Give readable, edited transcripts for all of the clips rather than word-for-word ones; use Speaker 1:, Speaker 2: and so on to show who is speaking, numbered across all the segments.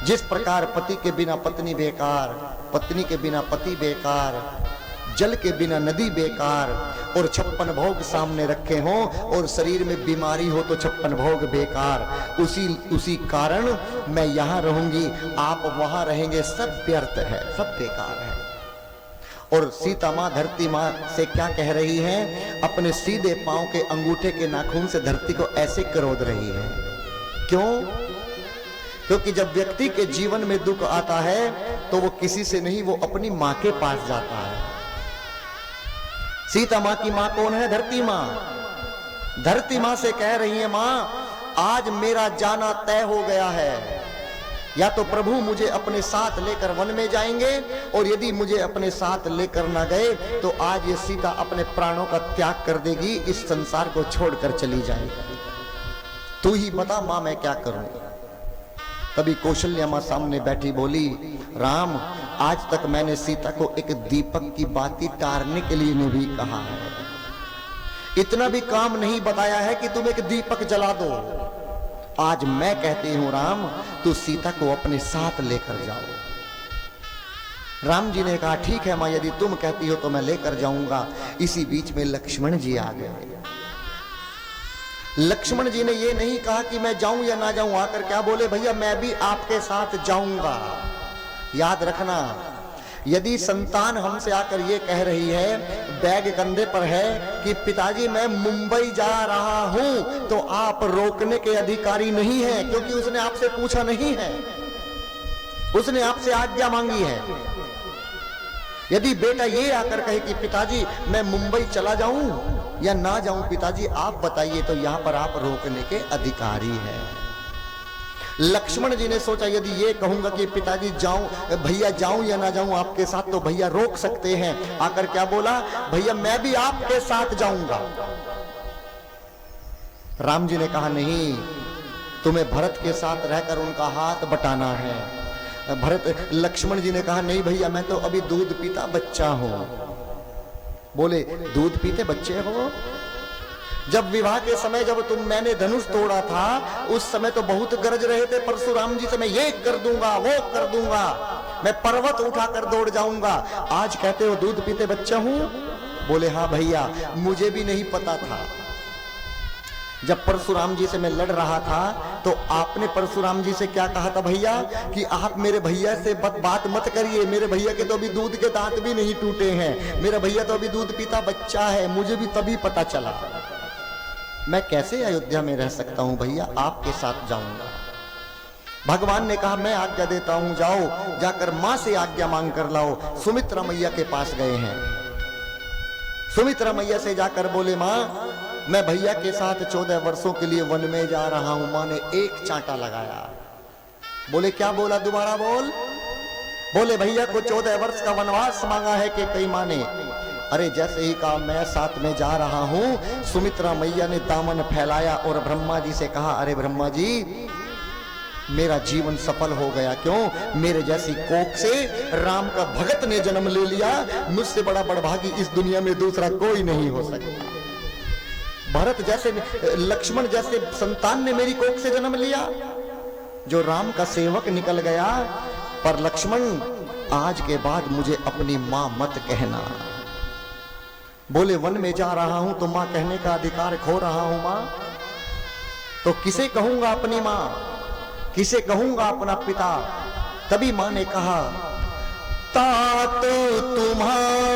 Speaker 1: जिस प्रकार पति के बिना पत्नी बेकार, पत्नी के बिना पति बेकार, जल के बिना नदी बेकार, और 56 भोग सामने रखे हों और शरीर में बीमारी हो तो 56 भोग बेकार, उसी कारण मैं यहाँ रहूंगी, आप वहां रहेंगे, सब व्यर्थ है, सब बेकार है। और सीता माँ धरती माँ से क्या कह रही है? अपने सीधे पांव के अंगूठे के नाखून से धरती को ऐसे करोद रही है। क्यों? क्योंकि जब व्यक्ति के जीवन में दुख आता है तो वो किसी से नहीं, वो अपनी मां के पास जाता है। सीता मां की मां कौन है? धरती मां। धरती मां से कह रही है, मां आज मेरा जाना तय हो गया है, या तो प्रभु मुझे अपने साथ लेकर वन में जाएंगे, और यदि मुझे अपने साथ लेकर ना गए तो आज ये सीता अपने प्राणों का त्याग कर देगी, इस संसार को छोड़कर चली जाएगी। तू ही बता मां मैं क्या करूं। तभी कौशल्या मां सामने बैठी बोली, राम आज तक मैंने सीता को एक दीपक की बाती टारने के लिए नहीं कहा है, इतना भी काम नहीं बताया है कि तुम एक दीपक जला दो। आज मैं कहती हूं राम तू सीता को अपने साथ लेकर जाओ। राम जी ने कहा ठीक है मां, यदि तुम कहती हो तो मैं लेकर जाऊंगा। इसी बीच में लक्ष्मण जी आ गए। लक्ष्मण जी ने ये नहीं कहा कि मैं जाऊं या ना जाऊं, आकर क्या बोले, भैया मैं भी आपके साथ जाऊंगा। याद रखना, यदि संतान हमसे आकर ये कह रही है, बैग कंधे पर है कि पिताजी मैं मुंबई जा रहा हूं, तो आप रोकने के अधिकारी नहीं है, क्योंकि उसने आपसे पूछा नहीं है, उसने आपसे आज्ञा मांगी है। यदि बेटा ये आकर कहे कि पिताजी मैं मुंबई चला जाऊं या ना जाऊं, पिताजी आप बताइए, तो यहां पर आप रोकने के अधिकारी हैं। लक्ष्मण जी ने सोचा यदि ये कहूंगा कि पिताजी जाऊं, भैया जाऊं या ना जाऊं आपके साथ, तो भैया रोक सकते हैं। आकर क्या बोला, भैया मैं भी आपके साथ जाऊंगा। राम जी ने कहा नहीं, तुम्हें भरत के साथ रहकर उनका हाथ बटाना है। लक्ष्मण जी ने कहा नहीं भैया मैं तो अभी दूध पीता बच्चा हूं। बोले दूध पीते बच्चे हो? जब विवाह के समय जब मैंने धनुष तोड़ा था, उस समय तो बहुत गरज रहे थे परशुराम जी से, मैं ये कर दूंगा वो कर दूंगा, मैं पर्वत उठाकर दौड़ जाऊंगा। आज कहते हो दूध पीते बच्चा हूं? बोले हाँ भैया मुझे भी नहीं पता था। जब परशुराम जी से मैं लड़ रहा था तो आपने परशुराम जी से क्या कहा था भैया, कि आप मेरे भैया से बात मत करिए, मेरे भैया के तो अभी दूध के दांत भी नहीं टूटे हैं, मेरा भैया तो अभी दूध पीता बच्चा है। मुझे भी तभी पता चला, मैं कैसे अयोध्या में रह सकता हूं भैया, आपके साथ जाऊंगा। भगवान ने कहा मैं आज्ञा देता हूं, जाओ जाकर मां से आज्ञा मांग कर लाओ। सुमित्रा मैया के पास गए हैं। सुमित्रा मैया से जाकर बोले मां मैं भैया के साथ 14 वर्षों के लिए वन में जा रहा हूं। मां ने एक चांटा लगाया। बोले क्या बोला, दोबारा बोल। बोले भैया को 14 वर्ष का वनवास मांगा है कि कई मां ने। अरे जैसे ही कहा मैं साथ में जा रहा हूं, सुमित्रा मैया ने दामन फैलाया और ब्रह्मा जी से कहा अरे ब्रह्मा जी मेरा जीवन सफल हो गया। क्यों? मेरे जैसी कोख से राम का भगत ने जन्म ले लिया, मुझसे बड़ा बड़भागी इस दुनिया में दूसरा कोई नहीं हो सकता। भरत जैसे लक्ष्मण जैसे संतान ने मेरी कोख से जन्म लिया, जो राम का सेवक निकल गया। पर लक्ष्मण आज के बाद मुझे अपनी मां मत कहना। बोले वन में जा रहा हूं तो मां कहने का अधिकार खो रहा हूं। मां तो किसे कहूंगा अपनी मां, किसे कहूंगा अपना पिता? तभी मां ने कहा तात तुम्हारी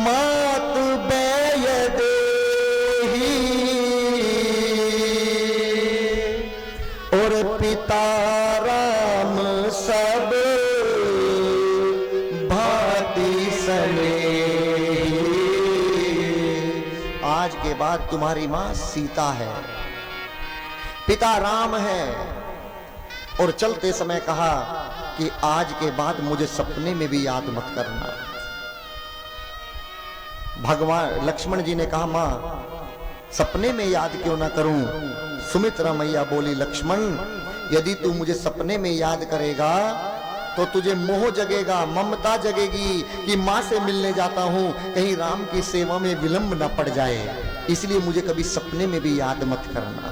Speaker 1: मात बैय देही और पिता राम सब भांति सनेही। आज के बाद तुम्हारी मां सीता है, पिता राम है। और चलते समय कहा कि आज के बाद मुझे सपने में भी याद मत करना। भगवान लक्ष्मण जी ने कहा मां सपने में याद क्यों ना करूं? सुमित्रा मैया बोली लक्ष्मण यदि तू मुझे सपने में याद करेगा तो तुझे मोह जगेगा, ममता जगेगी कि मां से मिलने जाता हूं, कहीं राम की सेवा में विलंब न पड़ जाए, इसलिए मुझे कभी सपने में भी याद मत करना।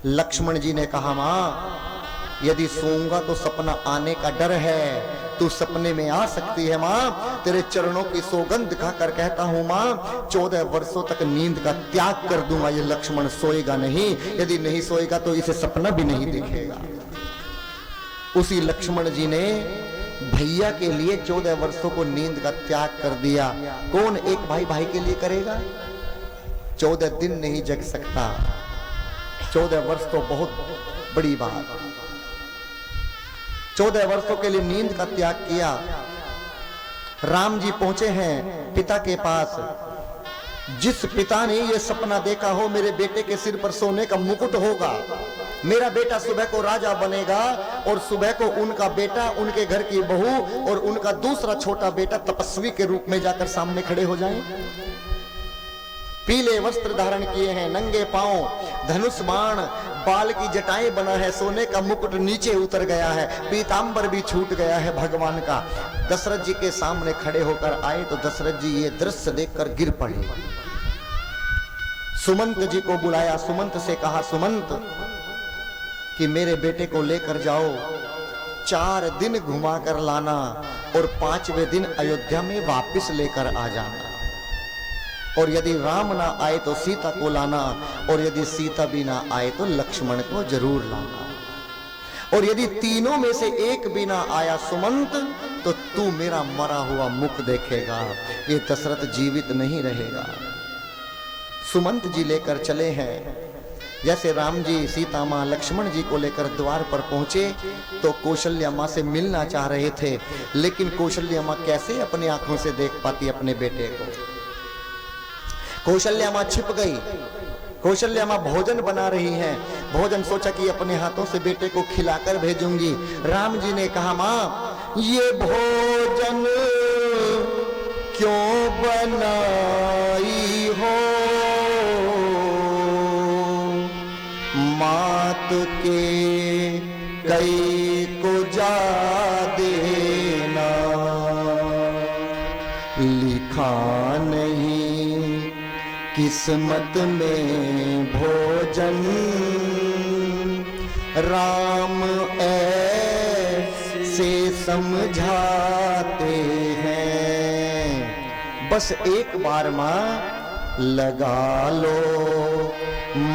Speaker 1: लक्ष्मण जी ने कहा, मां यदि सोऊंगा तो सपना आने का डर है, तू सपने में आ सकती है मां। तेरे चरणों की सौगंध खाकर कहता हूं मां, 14 वर्षों तक नींद का त्याग कर दूंगा। ये लक्ष्मण सोएगा नहीं, यदि नहीं सोएगा तो इसे सपना भी नहीं दिखेगा। उसी लक्ष्मण जी ने भैया के लिए 14 वर्षों को नींद का त्याग कर दिया। कौन एक भाई भाई के लिए करेगा? 14 दिन नहीं जग सकता, 14 वर्ष तो बहुत बड़ी बात। 14 वर्षों के लिए नींद का त्याग किया। राम जी पहुंचे हैं पिता के पास। जिस पिता ने ये सपना देखा हो मेरे बेटे के सिर पर सोने का मुकुट होगा, मेरा बेटा सुबह को राजा बनेगा, और सुबह को उनका बेटा, उनके घर की बहू और उनका दूसरा छोटा बेटा तपस्वी के रूप में जाकर सामने खड़े हो जाएं। पीले वस्त्र धारण किए हैं, नंगे पांव, धनुष बाण, बाल की जटाएं बना है, सोने का मुकुट नीचे उतर गया है, पीतांबर भी छूट गया है भगवान का। दशरथ जी के सामने खड़े होकर आए तो दशरथ जी ये दृश्य देखकर गिर पड़े। सुमंत जी को बुलाया, सुमंत से कहा, सुमंत कि मेरे बेटे को लेकर जाओ, 4 दिन घुमा कर लाना और 5वें दिन अयोध्या में वापस लेकर आ जाना। और यदि राम ना आए तो सीता को लाना, और यदि सीता भी ना आए तो लक्ष्मण को जरूर लाना। और यदि तीनों में से एक भी ना आया सुमंत, तो तू मेरा मरा हुआ मुख देखेगा, ये दशरथ जीवित नहीं रहेगा। सुमंत जी लेकर चले हैं। जैसे राम जी सीता मां लक्ष्मण जी को लेकर द्वार पर पहुंचे तो कौशल्या मां से मिलना चाह रहे थे, लेकिन कौशल्या मां कैसे अपनी आंखों से देख पाती अपने बेटे को। कौशल्या मां छिप गई। कौशल्या मां भोजन बना रही हैं। भोजन सोचा कि अपने हाथों से बेटे को खिलाकर भेजूंगी। राम जी ने कहा, मां ये भोजन क्यों बनाई हो, मात के कई को जा देना, लिखा नहीं किस्मत में भोजन, राम ऐसे समझाते हैं। बस एक बार मां लगा लो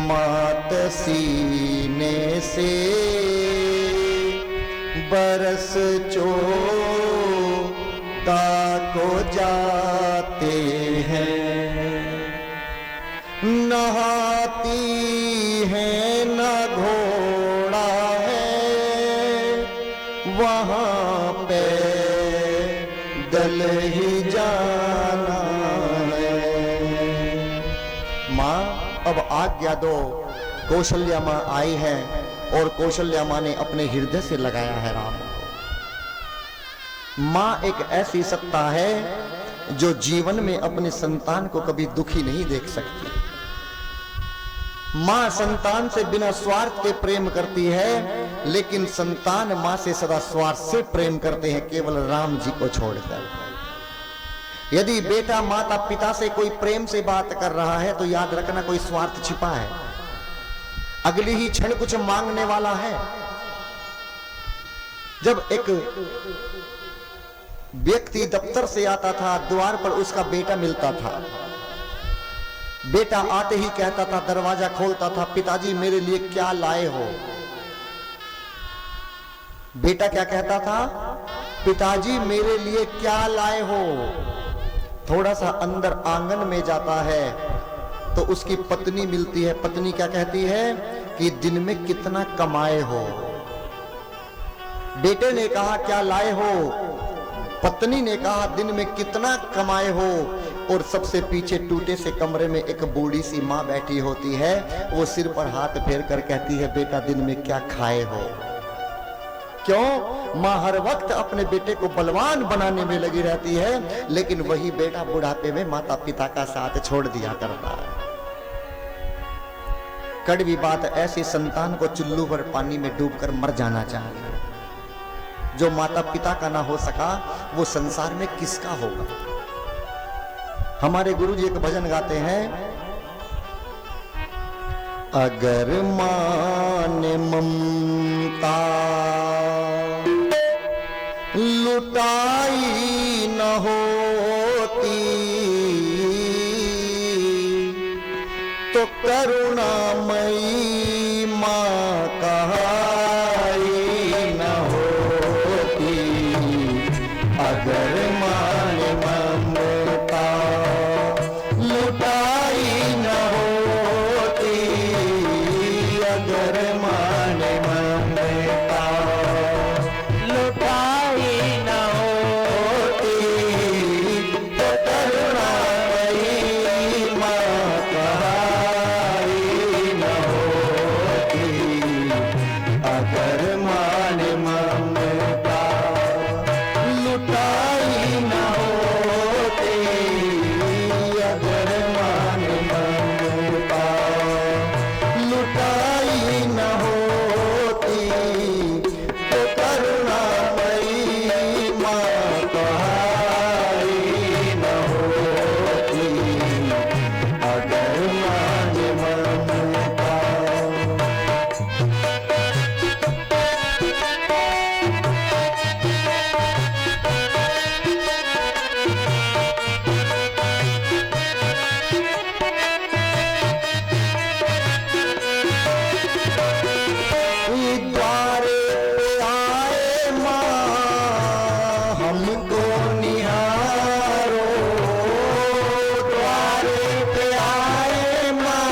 Speaker 1: मात सीने से, बरस चोदा को जाते हैं। नहाती है न घोड़ा है, वहां पे दल ही जाना है। मां अब आज्ञा दो। कौशल्या मां आई है और कौशल्या मां ने अपने हृदय से लगाया है राम को। मां एक ऐसी सत्ता है जो जीवन में अपने संतान को कभी दुखी नहीं देख सकती। मां संतान से बिना स्वार्थ के प्रेम करती है, लेकिन संतान मां से सदा स्वार्थ से प्रेम करते हैं, केवल राम जी को छोड़कर। यदि बेटा माता पिता से कोई प्रेम से बात कर रहा है तो याद रखना कोई स्वार्थ छिपा है, अगली ही क्षण कुछ मांगने वाला है। जब एक व्यक्ति दफ्तर से आता था, द्वार पर उसका बेटा मिलता था। बेटा आते ही कहता था, दरवाजा खोलता था, पिताजी मेरे लिए क्या लाए हो। बेटा क्या कहता था, पिताजी मेरे लिए क्या लाए हो। थोड़ा सा अंदर आंगन में जाता है तो उसकी पत्नी मिलती है। पत्नी क्या कहती है कि दिन में कितना कमाए हो। बेटे ने कहा क्या लाए हो, पत्नी ने कहा दिन में कितना कमाए हो। और सबसे पीछे टूटे से कमरे में एक बूढ़ी सी माँ बैठी होती है, वो सिर पर हाथ फेर कर कहती है बेटा दिन में क्या खाए हो। क्यों? माँ हर वक्त अपने बेटे को बलवान बनाने में लगी रहती है, लेकिन वही बेटा बुढ़ापे में माता पिता का साथ छोड़ दिया करता है। कड़वी बात, ऐसी संतान को चुल्लू पर पानी में डूबकर मर जाना चाहिए। जो माता पिता का ना हो सका वो संसार में किसका होगा। हमारे गुरुजी एक भजन गाते हैं, अगर माँ अगर मान ममता
Speaker 2: लुटाई न होती
Speaker 1: तो करुणामयी माँ कहाई न होती। अगर मान ममता लुटाई न होती, अगर मान ममता लुटाई न होती तो करुणामयी माँ कहाई न होती। अगर मान ममता द्वारे पे आए माँ हमको निहारो, द्वारे पे आए माँ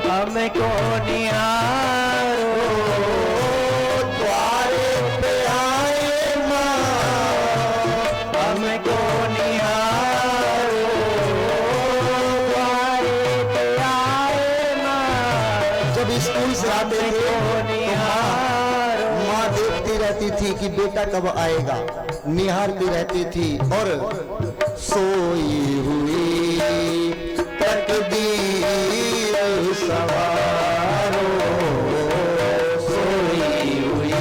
Speaker 2: हमको निहारो।
Speaker 1: द्वारे पे आए माँ
Speaker 2: हमको निहारो। द्वारे पे आए माँ
Speaker 1: जब स्कूल से आते थे तो
Speaker 2: निहारो।
Speaker 1: माँ देखती रहती थी कि बेटा कब आएगा, निहारती रहती थी और सोई हुई तकदीर सवारो, सोई हुई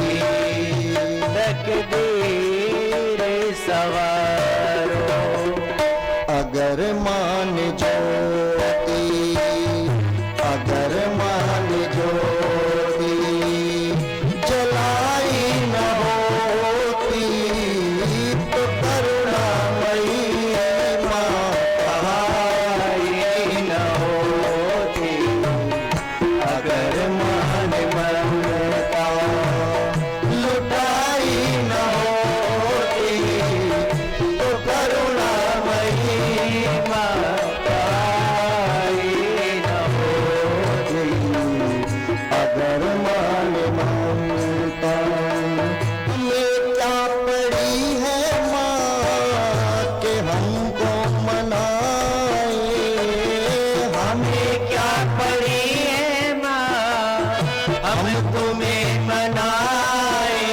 Speaker 2: तकदीर सवारो।
Speaker 1: अगर मान ज्योति, अगर मान ज्योति जलाई न होती तो करुणामयी माँ कहाई न होती। अगर मान ममता लुटाई न होती तो करुणामयी माँ कहाई न होती। अगर मान ममता में क्या पड़ी है माँ के हमको मनाए, हमें क्या
Speaker 2: पड़ी है माँ हम तुम्हें
Speaker 1: मनाए,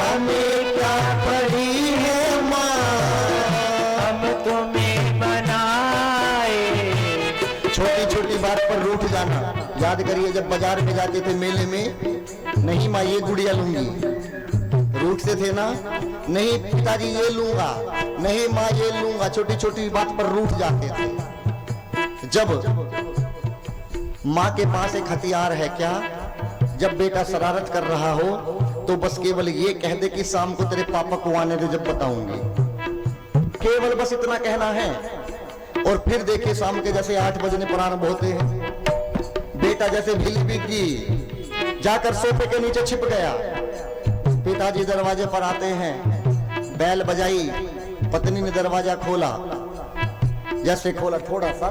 Speaker 1: हमें क्या पड़ी है माँ
Speaker 2: हम तुम्हें बनाए।
Speaker 1: छोटी छोटी बात पर रूठ जाना। याद करिए जब बाजार में जाते थे मेले में, नहीं माँ ये गुड़िया लूंगी, रूठते थे ना, नहीं पिताजी ये लूंगा, नहीं माँ ये लूंगा, छोटी छोटी बात पर रूठ जाते थे। जब माँ के पास एक हथियार है क्या, जब बेटा शरारत कर रहा हो तो बस केवल ये कह दे कि शाम को तेरे पापा को आने दे जब बताऊंगी, केवल बस इतना कहना है। और फिर देखिए शाम के जैसे 8 बजने प्रारंभ होते हैं, बेटा जैसे भिली की जाकर सोफे के नीचे छिप गया। पिताजी दरवाजे पर आते हैं, बैल बजाई, पत्नी ने दरवाजा खोला, जैसे खोला थोड़ा सा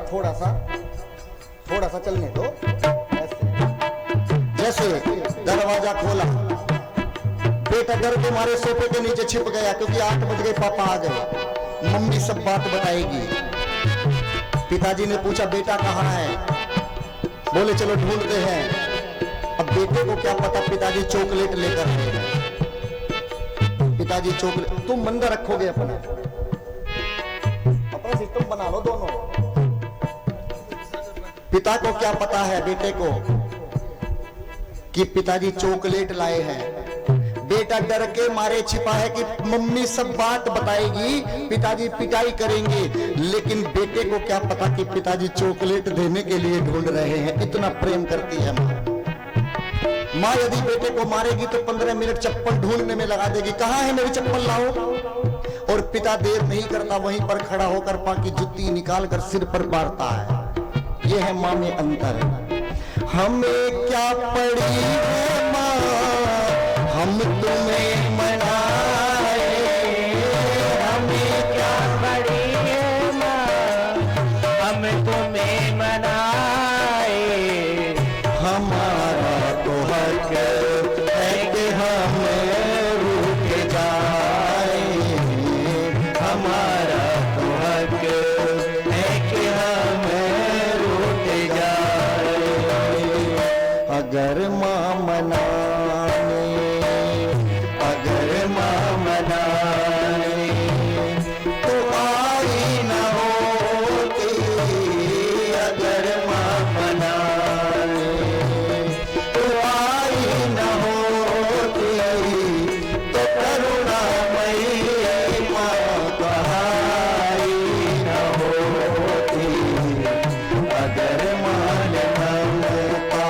Speaker 1: चलने दो, जैसे दरवाजा खोला, बेटा डर के मारे सोफे के नीचे छिप गया, क्योंकि 8 बज गए, पापा आ गए, मम्मी सब बात बताएगी। पिताजी ने पूछा बेटा कहाँ है, बोले चलो ढूंढते हैं। अब बेटे को क्या पता पिताजी चॉकलेट लेकर आए हैं। पिताजी चॉकलेट, तुम बंदा रखोगे अपना सिस्टम बना लो दोनों। पिता को क्या पता है बेटे को कि पिताजी चॉकलेट लाए हैं। बेटा डर के मारे छिपा है कि मम्मी सब बात बताएगी, पिताजी पिटाई करेंगे, लेकिन बेटे को क्या पता कि पिताजी चॉकलेट देने के लिए ढूंढ रहे हैं। इतना प्रेम करती है माँ यदि बेटे को मारेगी तो 15 मिनट चप्पल ढूंढने में लगा देगी, कहाँ है मेरी चप्पल लाओ। और पिता देर नहीं करता, वहीं पर खड़ा होकर पाँ की जुत्ती निकाल कर सिर पर मारता है। यह है माँ में अंतर। हमें क्या पड़ी है माँ हम तुम्हें मनाए,
Speaker 2: हमें क्या पड़ी है माँ हम तुम्हें मनाए।
Speaker 1: हक है कि हम रुक जाए,
Speaker 2: हमारा तो हक है कि हम रुक जाए।
Speaker 1: अगर माँ मनाने,
Speaker 2: अगर माँ मनाने
Speaker 1: तो आई न होती,
Speaker 2: अगर माँ मनाने
Speaker 1: तो आई न होती, तो करुणामयी माँ कहाई न होती।
Speaker 2: अगर मान
Speaker 1: ममता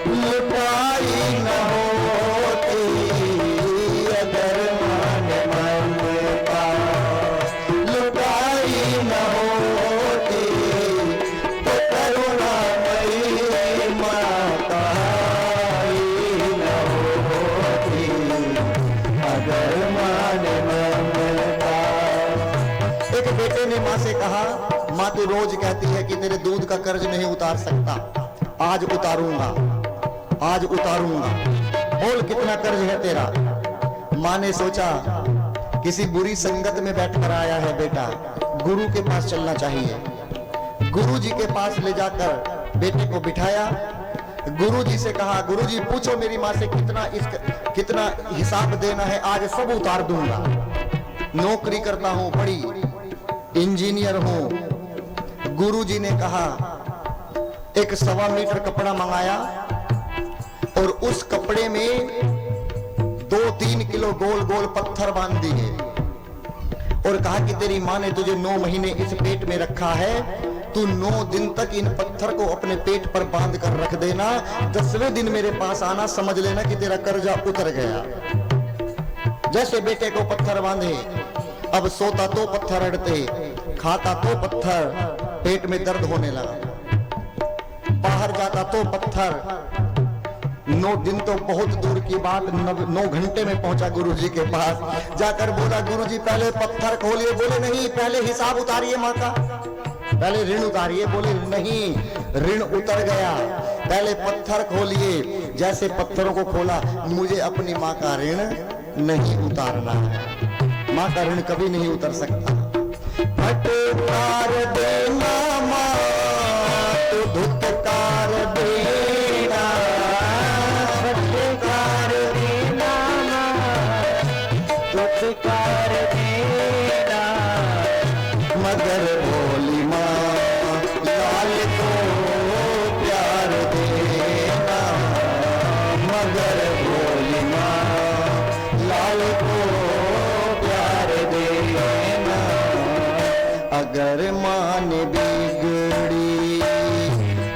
Speaker 1: लुटाई न होती, अगर मान ममता लुटाई न होती, तो करुणामयी माँ कहाई न होती। अगर मान ममता। एक बेटे ने माँ से कहा, माँ तू रोज कहती है कि तेरे दूध का कर्ज नहीं उतार सकता, आज उतारूंगा, आज उतारूंगा, बोल कितना कर्ज है तेरा। माँ ने सोचा किसी बुरी संगत में बैठकर आया है बेटा, गुरु के पास चलना चाहिए। गुरु जी के पास ले जाकर बेटे को बिठाया, गुरु जी से कहा, गुरु जी पूछो मेरी माँ से कितना हिसाब देना है, आज सब उतार दूंगा। नौकरी करता हूं, बड़ी इंजीनियर हूं। गुरुजी ने कहा, एक 1.25 मीटर कपड़ा मंगाया और उस कपड़े में 2-3 किलो गोल गोल पत्थर बांध दिए और कहा कि तेरी माँ ने तुझे 9 महीने इस पेट में रखा है, तू 9 दिन तक इन पत्थर को अपने पेट पर बांध कर रख देना, 10वें दिन मेरे पास आना, समझ लेना कि तेरा कर्जा उतर गया। जैसे बेटे को पत्थर बांधे, अब सोता तो पत्थर अड़ते, खाता तो पत्थर, पेट में दर्द होने लगा, बाहर जाता तो पत्थर। 9 दिन तो बहुत दूर की बात, 9 घंटे में पहुंचा गुरुजी के पास। जाकर बोला, गुरुजी पहले पत्थर खोलिए। बोले नहीं, पहले हिसाब उतारिए माँ का, पहले ऋण उतारिए। बोले नहीं, ऋण उतर गया, पहले पत्थर खोलिए। जैसे पत्थरों को खोला, मुझे अपनी माँ का ऋण नहीं उतारना है, माँ का ऋण कभी नहीं उतर सकता। फटकार देना माँ तो धुतकार देना,
Speaker 2: फटकार देना फटकार देना,
Speaker 1: मगर भोली माँ लाल को प्यार देना, मगर भोली माँ लाल को प्यार देना। अगर मान बिगड़ी,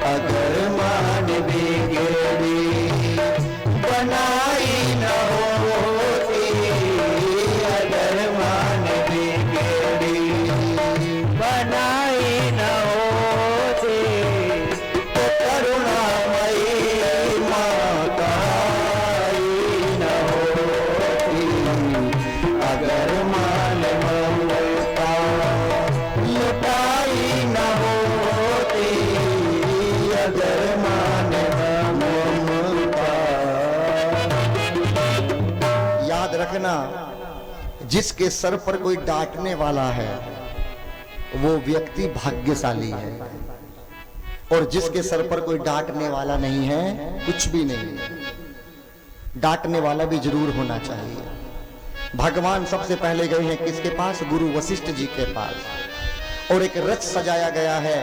Speaker 1: अगर मान बिगड़ी, बनाई न होती, अगर मान बिगड़ी,
Speaker 2: बनाई न होती,
Speaker 1: तो करुणामयी माँ कहाई न होती। अगर मान ममता लुटाई न होती, अगर मान ममता। याद रखना, जिसके सर पर कोई डांटने वाला है वो व्यक्ति भाग्यशाली है, और जिसके सर पर कोई डांटने वाला नहीं है कुछ भी नहीं है। डांटने वाला भी जरूर होना चाहिए। भगवान सबसे पहले गए हैं किसके पास? गुरु वशिष्ठ जी के पास, और एक रथ सजाया गया है।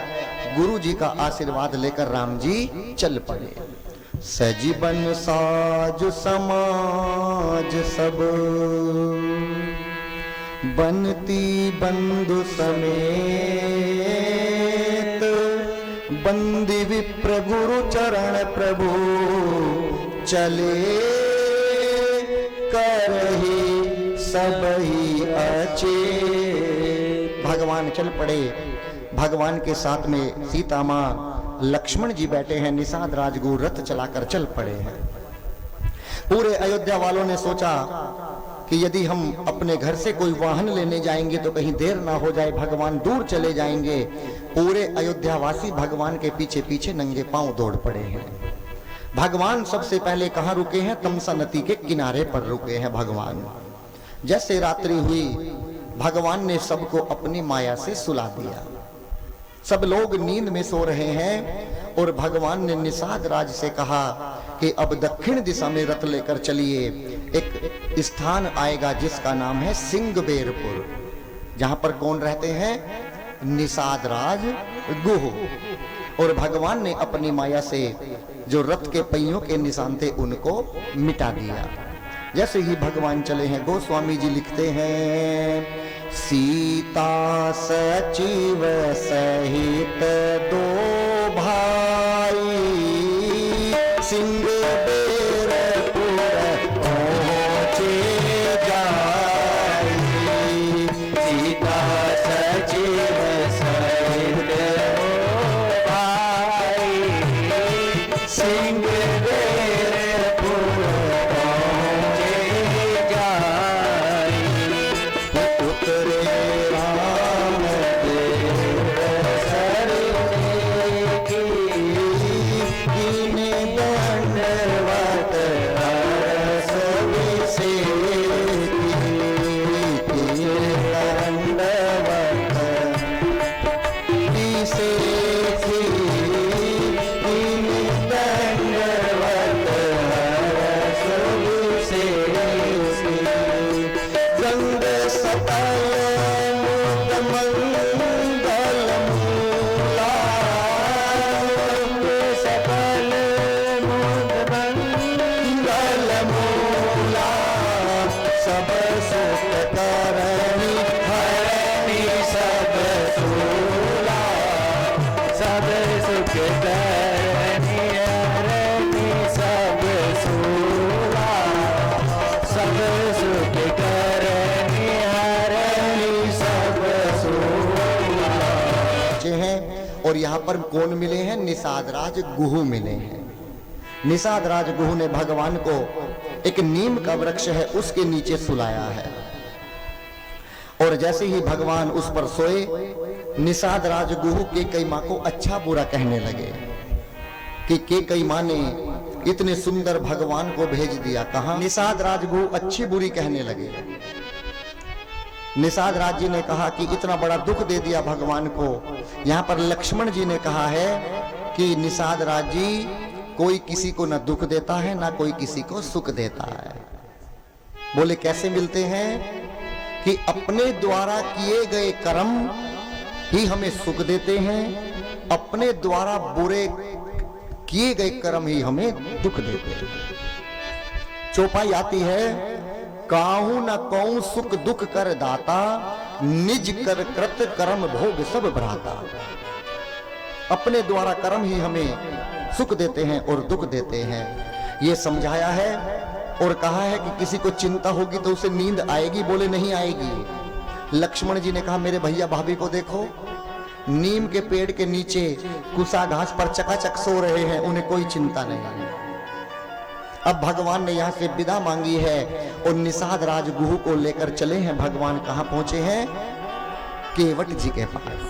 Speaker 1: गुरु जी का आशीर्वाद लेकर राम जी चल पड़े। सजीवन साज समाज सब, बनती बंधु समेत, बंदी विप्र गुरु चरण प्रभु, चले करही सब ही अचेत। भगवान चल पड़े। भगवान के साथ में सीता माँ लक्ष्मण जी बैठे हैं, निषाद राजगुरु रथ चलाकर चल पड़े हैं। पूरे अयोध्या वालों ने सोचा कि यदि हम अपने घर से कोई वाहन लेने जाएंगे तो कहीं देर ना हो जाए, भगवान दूर चले जाएंगे। पूरे अयोध्या वासी भगवान के पीछे पीछे नंगे पांव दौड़ पड़े हैं। भगवान सबसे पहले कहां रुके हैं? तमसा नदी के किनारे पर रुके हैं भगवान। जैसे रात्रि हुई, भगवान ने सबको अपनी माया से सुला दिया। सब लोग नींद में सो रहे हैं और भगवान ने निषाद राज से कहा कि अब दक्षिण दिशा में रथ लेकर चलिए। एक स्थान आएगा जिसका नाम है सिंगबेरपुर, जहां पर कौन रहते हैं? निषाद राज गुह। और भगवान ने अपनी माया से जो रथ के पहियों के निशान थे उनको मिटा दिया। जैसे ही भगवान चले हैं, गोस्वामी जी लिखते हैं, सीता सचिव सहित दो भाई सिंगबेरपुर पहुंचे जाई।
Speaker 2: सीता सचिव सहित दो भाई सिंगबेरपुर पहुंचे जाई।
Speaker 1: उतरे राम दीन दंडवत हरस रंग सकल मुद मंगल मूला।
Speaker 2: सकल मुद
Speaker 1: मंगल मूला सब सुख करनी हरनी सब सूला।
Speaker 2: सब सुख करनी हरनी सब सूला। सब सुख करनी हरनी सब सूला।
Speaker 1: हैं और यहाँ पर कौन मिले हैं? निषाद राज गुह मिले हैं। निषाद राज गुह ने भगवान को एक नीम का वृक्ष है उसके नीचे सुलाया है। और जैसे ही भगवान उस पर सोए, निषाद राज गुह केकई मां को अच्छा बुरा कहने लगे कि केकई मां ने इतने सुंदर भगवान को भेज दिया। कहां? निषाद राज गुह अच्छी बुरी कहने लगे। निषाद राज जी ने कहा कि इतना बड़ा दुख दे दिया भगवान को। यहाँ पर लक्ष्मण जी ने कहा है कि निषाद राज जी, कोई किसी को ना दुख देता है ना कोई किसी को सुख देता है। बोले कैसे मिलते हैं? कि अपने द्वारा किए गए कर्म ही हमें सुख देते हैं, अपने द्वारा बुरे किए गए कर्म ही हमें दुख देते हैं। चौपाई आती है, काहू न कौं सुख दुख कर दाता, निज कर कृत कर्म भोग सब भ्राता। अपने द्वारा कर्म ही हमें सुख देते हैं और दुख देते हैं, ये समझाया है। और कहा है कि किसी को चिंता होगी तो उसे नींद आएगी? बोले नहीं आएगी। लक्ष्मण जी ने कहा मेरे भैया भाभी को देखो, नीम के पेड़ के नीचे कुसा घास पर चकाचक सो रहे हैं, उन्हें कोई चिंता नहीं। अब भगवान ने यहाँ से विदा मांगी है और निषाद राज गुह को लेकर चले हैं। भगवान कहाँ पहुंचे हैं? केवट जी के पास।